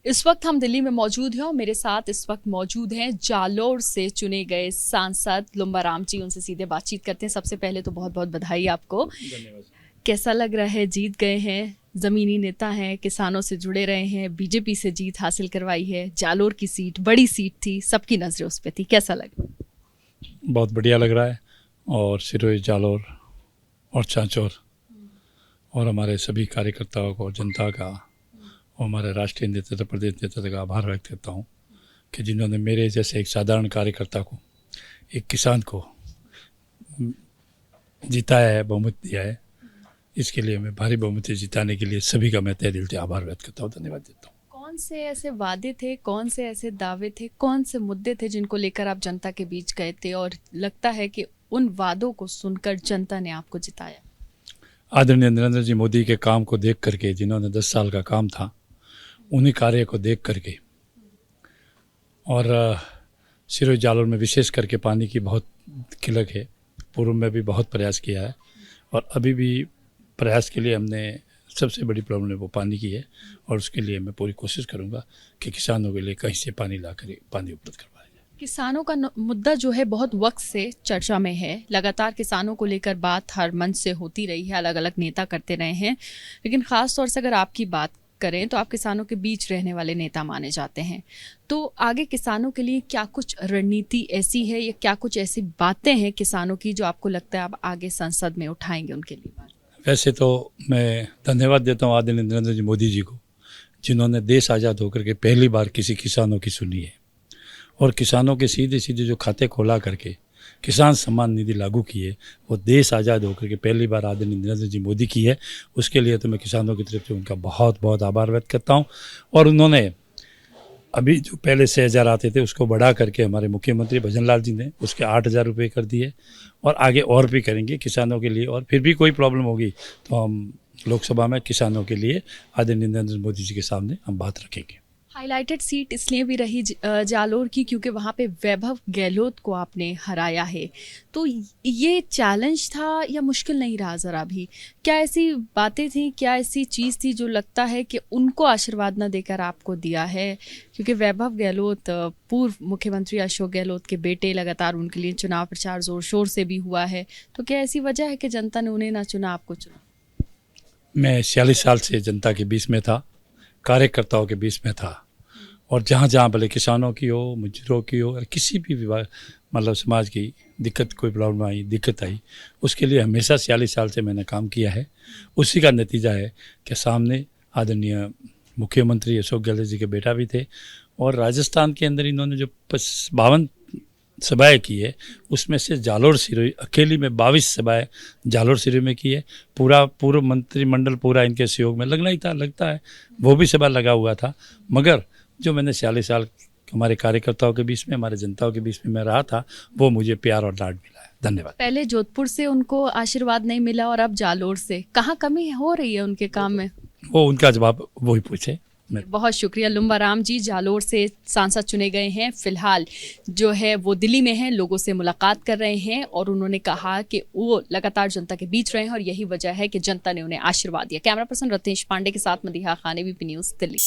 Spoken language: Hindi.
इस वक्त हम दिल्ली में मौजूद हैं और मेरे साथ इस वक्त मौजूद हैं जालोर से चुने गए सांसद लुम्बाराम जी। उनसे सीधे बातचीत करते हैं। सबसे पहले तो बहुत बहुत बधाई आपको। धन्यवाद। कैसा लग रहा है? जीत गए हैं, ज़मीनी नेता हैं, किसानों से जुड़े रहे हैं, बीजेपी से जीत हासिल करवाई है, जालोर की सीट बड़ी सीट थी, सबकी नज़रें उस पर थी, कैसा लगा? बहुत बढ़िया लग रहा है। और सिरोही, जालोर और चांचौर और हमारे सभी कार्यकर्ताओं को, जनता का और हमारे राष्ट्रीय नेतृत्व, प्रदेश नेतृत्व का आभार व्यक्त करता हूँ कि जिन्होंने मेरे जैसे एक साधारण कार्यकर्ता को, एक किसान को जिताया है, बहुमत दिया है। इसके लिए मैं भारी बहुमत से जिताने के लिए सभी का मैं तहे दिल से आभार व्यक्त करता हूँ, धन्यवाद देता हूँ। कौन से ऐसे वादे थे, कौन से ऐसे दावे थे, कौन से मुद्दे थे जिनको लेकर आप जनता के बीच गए थे और लगता है कि उन वादों को सुनकर जनता ने आपको जिताया? आदरणीय नरेंद्र जी मोदी के काम को देख करके, जिन्होंने 10 साल का काम था, उन्हीं कार्य को देख करके, और सिरोही जालोर में विशेष करके पानी की बहुत किल्लत है। पूर्व में भी बहुत प्रयास किया है और अभी भी प्रयास के लिए हमने सबसे बड़ी प्रॉब्लम वो पानी की है और उसके लिए मैं पूरी कोशिश करूंगा कि किसानों के लिए कहीं से पानी ला कर पानी उपलब्ध करवाया जाए। किसानों का मुद्दा जो है बहुत वक्त से चर्चा में है। लगातार किसानों को लेकर बात हर मंच से होती रही है, अलग अलग नेता करते रहे हैं, लेकिन ख़ास तौर से अगर आपकी बात करें तो आप किसानों के बीच रहने वाले नेता माने जाते हैं। तो आगे किसानों के लिए क्या कुछ रणनीति ऐसी है या क्या कुछ ऐसी बातें हैं किसानों की जो आपको लगता है आप आगे संसद में उठाएंगे उनके लिए? वैसे तो मैं धन्यवाद देता हूँ आदरणीय नरेंद्र जी मोदी जी को, जिन्होंने देश आज़ाद होकर के पहली बार किसी किसानों की सुनी है और किसानों के सीधे सीधे जो खाते खोला करके किसान सम्मान निधि लागू की है, वो देश आज़ाद होकर के पहली बार आदरणीय नरेंद्र जी मोदी की है। उसके लिए तो मैं किसानों की तरफ से उनका बहुत बहुत आभार व्यक्त करता हूँ। और उन्होंने अभी जो पहले 6,000 आते थे उसको बढ़ा करके हमारे मुख्यमंत्री भजन लाल जी ने उसके 8,000 रुपये कर दिए और आगे और भी करेंगे किसानों के लिए। और फिर भी कोई प्रॉब्लम होगी तो हम लोकसभा में किसानों के लिए आदरणीय नरेंद्र मोदी जी के सामने हम बात रखेंगे। हाईलाइटेड सीट इसलिए भी रही जालोर की क्योंकि वहाँ पे वैभव गहलोत को आपने हराया है। तो ये चैलेंज था या मुश्किल नहीं रहा ज़रा भी? क्या ऐसी बातें थी, क्या ऐसी चीज़ थी जो लगता है कि उनको आशीर्वाद न देकर आपको दिया है? क्योंकि वैभव गहलोत पूर्व मुख्यमंत्री अशोक गहलोत के बेटे, लगातार उनके लिए चुनाव प्रचार ज़ोर शोर से भी हुआ है। तो क्या ऐसी वजह है कि जनता ने उन्हें ना चुना, आपको चुना? मैं 46 साल से जनता के बीच में था, कार्यकर्ताओं के बीच में था और जहाँ जहाँ भले किसानों की हो, मजदूरों की हो, किसी भी विभाग मतलब समाज की दिक्कत, कोई प्रॉब्लम आई, दिक्कत आई, उसके लिए हमेशा 46 साल से मैंने काम किया है। उसी का नतीजा है कि सामने आदरणीय मुख्यमंत्री अशोक गहलोत जी के बेटा भी थे और राजस्थान के अंदर इन्होंने जो 52 सभाएँ की है उसमें से जालोर सिरोही अकेली में 22 सभाएँ जालोर सिरोही में की है। पूरा पूर्व मंत्रिमंडल पूरा इनके सहयोग में लगना ही था, लगता है वो भी सभा लगा हुआ था। मगर जो मैंने 46 साल हमारे कार्यकर्ताओं के बीच में, हमारे जनताओं के बीच में मैं रहा था, वो मुझे प्यार और लाड मिला है। धन्यवाद। पहले जोधपुर से उनको आशीर्वाद नहीं मिला और अब जालोर से, कहाँ कमी हो रही है उनके काम में? वो उनका जवाब वही पूछे। बहुत शुक्रिया। लुम्बाराम जी जालोर से सांसद चुने गए हैं, फिलहाल जो है वो दिल्ली में हैं, लोगों से मुलाकात कर रहे हैं और उन्होंने कहा कि वो लगातार जनता के बीच रहे हैं और यही वजह है कि जनता ने उन्हें आशीर्वाद दिया। कैमरा पर्सन रत्नेश पांडे के साथ मदीहा खान, ABP न्यूज़, दिल्ली।